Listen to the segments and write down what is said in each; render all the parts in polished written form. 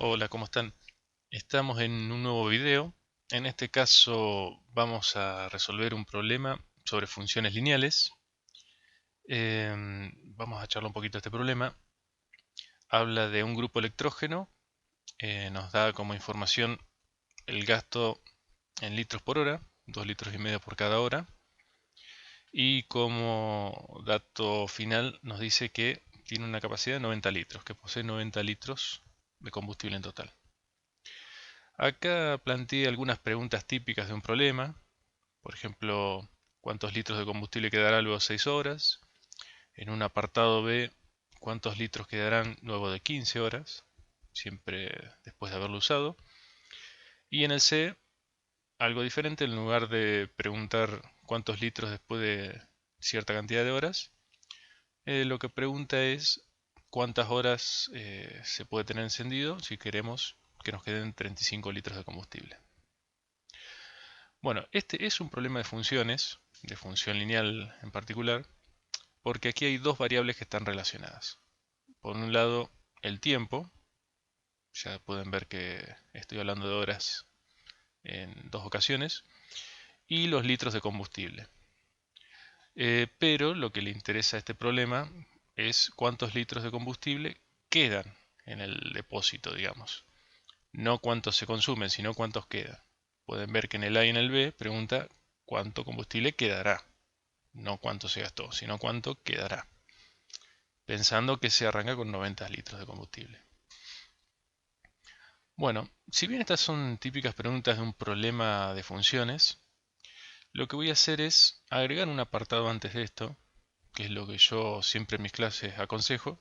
Hola, ¿cómo están? Estamos en un nuevo video. En este caso vamos a resolver un problema sobre funciones lineales. Vamos a charlar un poquito de este problema. Habla de un grupo electrógeno. Nos da como información el gasto en litros por hora, 2 litros y medio por cada hora. Y como dato final nos dice que tiene una capacidad de 90 litros, que posee 90 litros de combustible en total. Acá planteé algunas preguntas típicas de un problema. Por ejemplo, ¿cuántos litros de combustible quedará luego de 6 horas? En un apartado B, ¿cuántos litros quedarán luego de 15 horas? Siempre después de haberlo usado. Y en el C, algo diferente, en lugar de preguntar cuántos litros después de cierta cantidad de horas, lo que pregunta es cuántas horas se puede tener encendido si queremos que nos queden 35 litros de combustible. Bueno, este es un problema de funciones, de función lineal en particular, porque aquí hay dos variables que están relacionadas. Por un lado, el tiempo, ya pueden ver que estoy hablando de horas en dos ocasiones, y los litros de combustible. Pero lo que le interesa a este problema es cuántos litros de combustible quedan en el depósito, digamos. No cuántos se consumen, sino cuántos quedan. Pueden ver que en el A y en el B pregunta cuánto combustible quedará. No cuánto se gastó, sino cuánto quedará. Pensando que se arranca con 90 litros de combustible. Bueno, si bien estas son típicas preguntas de un problema de funciones, lo que voy a hacer es agregar un apartado antes de esto, que es lo que yo siempre en mis clases aconsejo.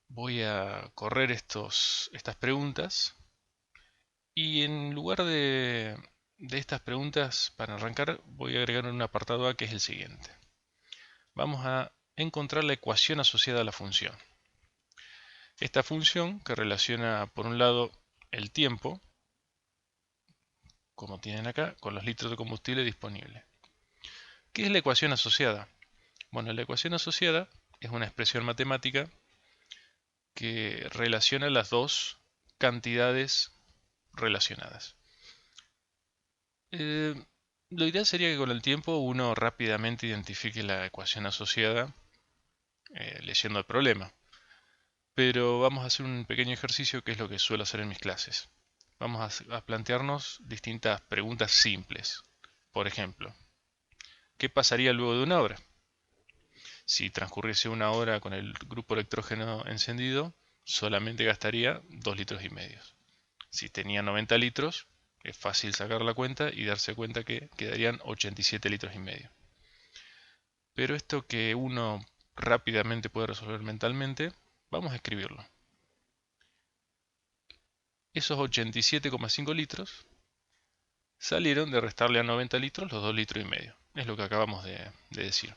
Voy a correr estas preguntas y en lugar de estas preguntas, para arrancar, voy a agregar un apartado A que es el siguiente. Vamos a encontrar la ecuación asociada a la función. Esta función que relaciona por un lado el tiempo, como tienen acá, con los litros de combustible disponibles. ¿Qué es la ecuación asociada? Bueno, la ecuación asociada es una expresión matemática que relaciona las dos cantidades relacionadas. Eh, lo ideal sería que con el tiempo uno rápidamente identifique la ecuación asociada leyendo el problema. Pero vamos a hacer un pequeño ejercicio que es lo que suelo hacer en mis clases. Vamos a plantearnos distintas preguntas simples. Por ejemplo, ¿qué pasaría luego de una hora? Si transcurriese una hora con el grupo electrógeno encendido, solamente gastaría 2 litros y medio. Si tenía 90 litros, es fácil sacar la cuenta y darse cuenta que quedarían 87 litros y medio. Pero esto que uno rápidamente puede resolver mentalmente, vamos a escribirlo. Esos 87,5 litros salieron de restarle a 90 litros los 2 litros y medio. Es lo que acabamos de decir.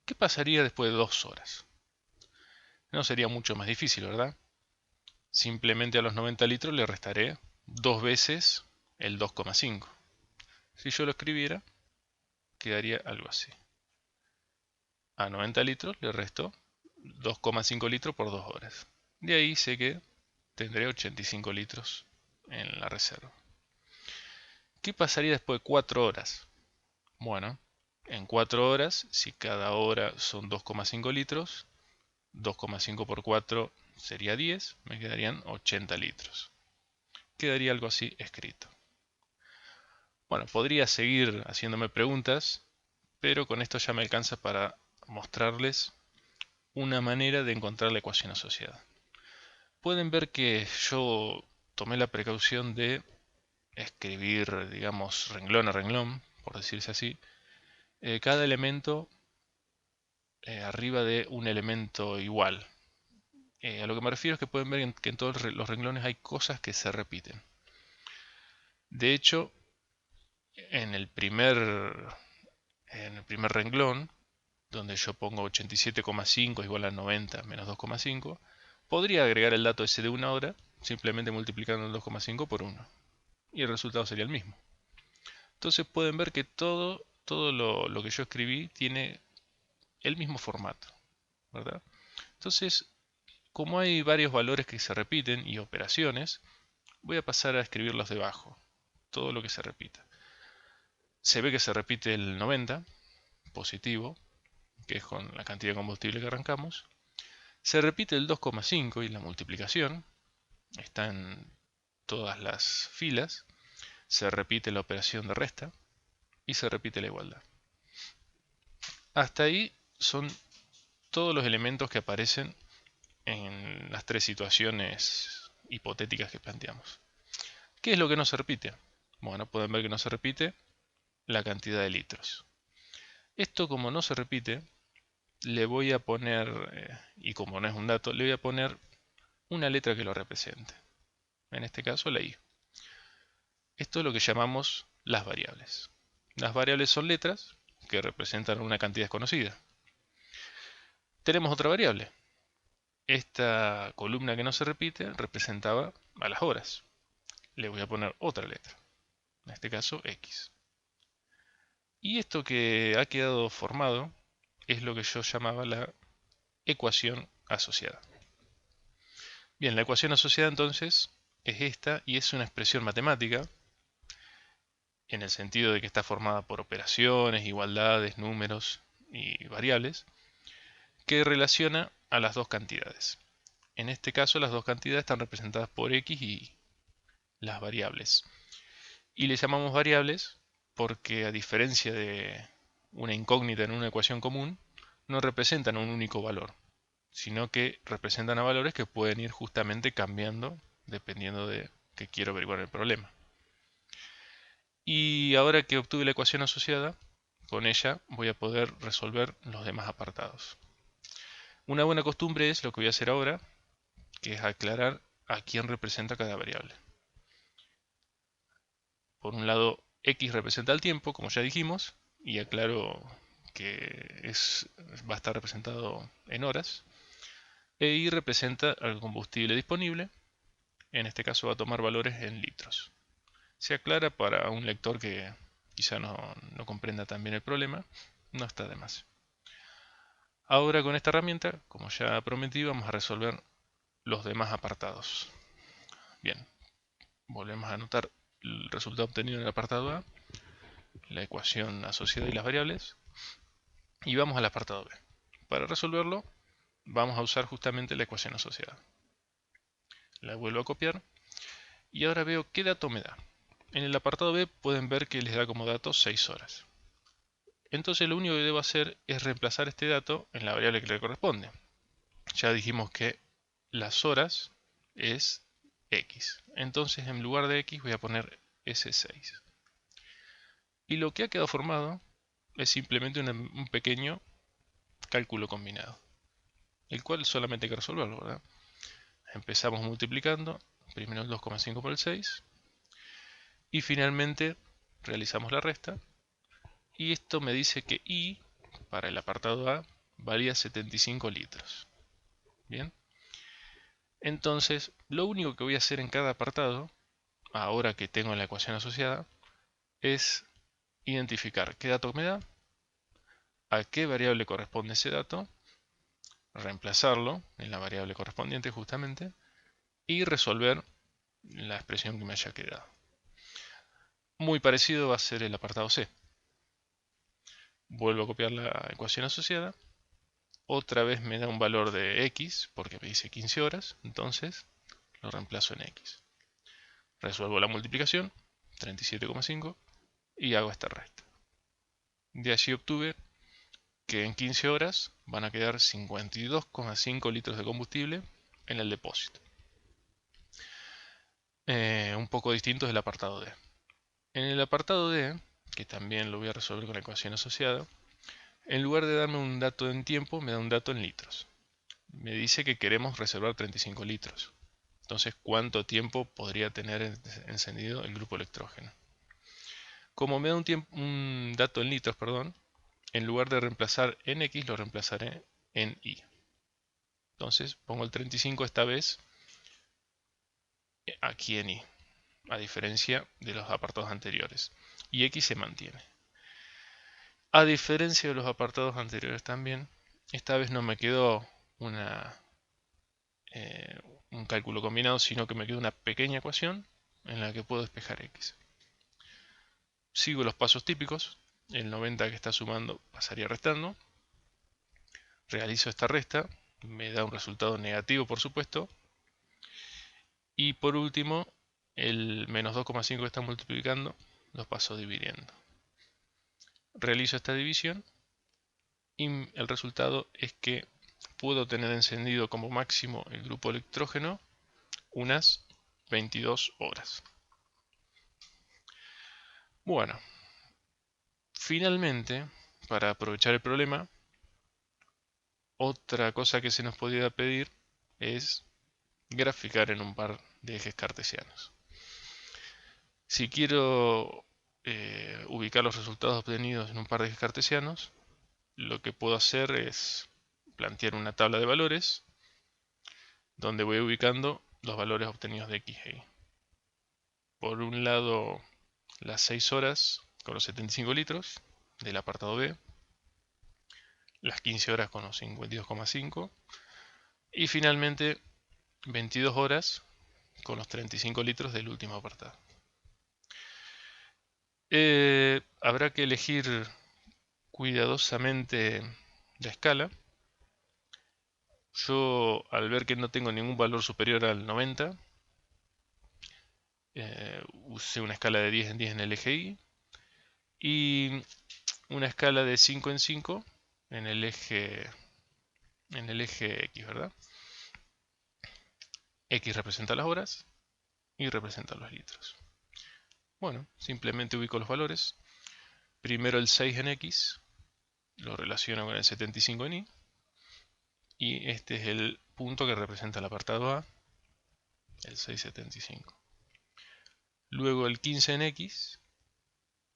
¿Qué pasaría después de 2 horas? No sería mucho más difícil, ¿verdad? Simplemente a los 90 litros le restaré dos veces el 2,5. Si yo lo escribiera, quedaría algo así. A 90 litros le resto 2,5 litros por 2 horas. De ahí sé que tendré 85 litros en la reserva. ¿Qué pasaría después de 4 horas? Bueno, en 4 horas, si cada hora son 2,5 litros, 2,5 por 4 sería 10, me quedarían 80 litros. Quedaría algo así escrito. Bueno, podría seguir haciéndome preguntas, pero con esto ya me alcanza para mostrarles una manera de encontrar la ecuación asociada. Pueden ver que yo tomé la precaución de escribir, digamos, renglón a renglón, por decirse así, cada elemento arriba de un elemento igual. A lo que me refiero es que pueden ver que en todos los renglones hay cosas que se repiten. De hecho, en el primer, en el primer renglón, donde yo pongo 87,5 igual a 90 menos 2,5, podría agregar el dato ese de una hora simplemente multiplicando el 2,5 por 1. Y el resultado sería el mismo. Entonces pueden ver que todo lo que yo escribí tiene el mismo formato, ¿verdad? Entonces, Como hay varios valores que se repiten y operaciones, voy a pasar a escribirlos debajo, todo lo que se repita. Se ve que se repite el 90, positivo, que es con la cantidad de combustible que arrancamos. Se repite el 2,5 y la multiplicación, está en todas las filas. Se repite la operación de resta y se repite la igualdad. Hasta ahí son todos los elementos que aparecen en las tres situaciones hipotéticas que planteamos. ¿Qué es lo que no se repite? Bueno, pueden ver que no se repite la cantidad de litros. Esto, como no se repite, le voy a poner, y como no es un dato, le voy a poner una letra que lo represente. En este caso la I. Esto es lo que llamamos las variables. Las variables son letras que representan una cantidad desconocida. Tenemos otra variable. Esta columna que no se repite representaba a las horas. Le voy a poner otra letra. En este caso X. Y esto que ha quedado formado es lo que yo llamaba la ecuación asociada. Bien, la ecuación asociada entonces es esta y es una expresión matemática en el sentido de que está formada por operaciones, igualdades, números y variables que relaciona a las dos cantidades. En este caso las dos cantidades están representadas por X y las variables. Y le llamamos variables porque a diferencia de una incógnita en una ecuación común, no representan un único valor, sino que representan a valores que pueden ir justamente cambiando dependiendo de qué quiero averiguar el problema. Y ahora que obtuve la ecuación asociada, con ella voy a poder resolver los demás apartados. Una buena costumbre es lo que voy a hacer ahora, que es aclarar a quién representa cada variable. Por un lado, X representa el tiempo, como ya dijimos, y aclaro que va a estar representado en horas. E Y representa el combustible disponible, en este caso va a tomar valores en litros. Se aclara para un lector que quizá no comprenda tan bien el problema, no está de más. Ahora con esta herramienta, como ya prometí, vamos a resolver los demás apartados. Bien, volvemos a anotar el resultado obtenido en el apartado A, la ecuación asociada y las variables, y vamos al apartado B. Para resolverlo, vamos a usar justamente la ecuación asociada. La vuelvo a copiar y ahora veo qué dato me da. En el apartado B pueden ver que les da como dato 6 horas. Entonces lo único que debo hacer es reemplazar este dato en la variable que le corresponde. Ya dijimos que las horas es X. Entonces en lugar de X voy a poner S6. Y lo que ha quedado formado es simplemente un pequeño cálculo combinado, el cual solamente hay que resolverlo, ¿verdad? Empezamos multiplicando, primero el 2,5 por el 6, y finalmente realizamos la resta, y esto me dice que I, para el apartado A, valía 75 litros. Bien, entonces lo único que voy a hacer en cada apartado, ahora que tengo la ecuación asociada, es identificar qué dato me da, a qué variable corresponde ese dato, reemplazarlo en la variable correspondiente justamente, y resolver la expresión que me haya quedado. Muy parecido va a ser el apartado C. Vuelvo a copiar la ecuación asociada. Otra vez me da un valor de X, porque me dice 15 horas, entonces lo reemplazo en X. Resuelvo la multiplicación, 37,5, y hago esta resta. De allí obtuve que en 15 horas van a quedar 52,5 litros de combustible en el depósito. Un poco distinto del apartado D. En el apartado D, que también lo voy a resolver con la ecuación asociada, en lugar de darme un dato en tiempo, me da un dato en litros. Me dice que queremos reservar 35 litros. Entonces, ¿cuánto tiempo podría tener encendido el grupo electrógeno? Como me da un dato en litros, perdón, en lugar de reemplazar en X, lo reemplazaré en Y. Entonces, pongo el 35 esta vez aquí en Y, a diferencia de los apartados anteriores. Y X se mantiene. A diferencia de los apartados anteriores también, esta vez no me quedó una un cálculo combinado, sino que me queda una pequeña ecuación en la que puedo despejar x. Sigo los pasos típicos. El 90 que está sumando pasaría restando. Realizo esta resta. Me da un resultado negativo, por supuesto. Y por último, el menos 2,5 que está multiplicando, lo paso dividiendo. Realizo esta división y el resultado es que puedo tener encendido como máximo el grupo electrógeno unas 22 horas. Bueno, finalmente, para aprovechar el problema, otra cosa que se nos podría pedir es graficar en un par de ejes cartesianos. Si quiero ubicar los resultados obtenidos en un par de ejes cartesianos, lo que puedo hacer es plantear una tabla de valores donde voy ubicando los valores obtenidos de x e y. Por un lado, las 6 horas con los 75 litros del apartado B, las 15 horas con los 52,5 y finalmente 22 horas con los 35 litros del último apartado. Habrá que elegir cuidadosamente la escala. Yo, al ver que no tengo ningún valor superior al 90, usé una escala de 10 en 10 en el eje Y y una escala de 5 en 5 en el eje X, ¿verdad? X representa las horas y representa los litros. Bueno, simplemente ubico los valores. Primero el 6 en X, lo relaciono con el 75 en Y, y este es el punto que representa el apartado A, el 6,75. Luego el 15 en X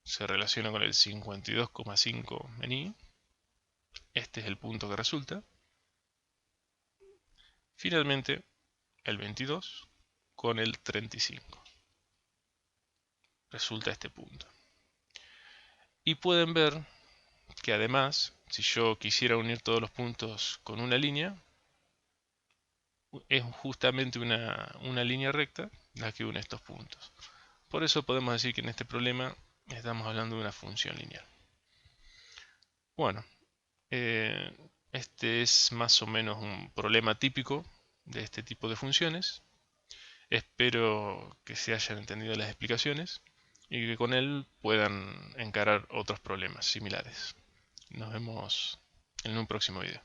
se relaciona con el 52,5 en Y, este es el punto que resulta. Finalmente el 22 con el 35. Resulta este punto. Y pueden ver que además, si yo quisiera unir todos los puntos con una línea, es justamente una línea recta la que une estos puntos. Por eso podemos decir que en este problema estamos hablando de una función lineal. Bueno, este es más o menos un problema típico de este tipo de funciones. Espero que se hayan entendido las explicaciones y que con él puedan encarar otros problemas similares. Nos vemos en un próximo video.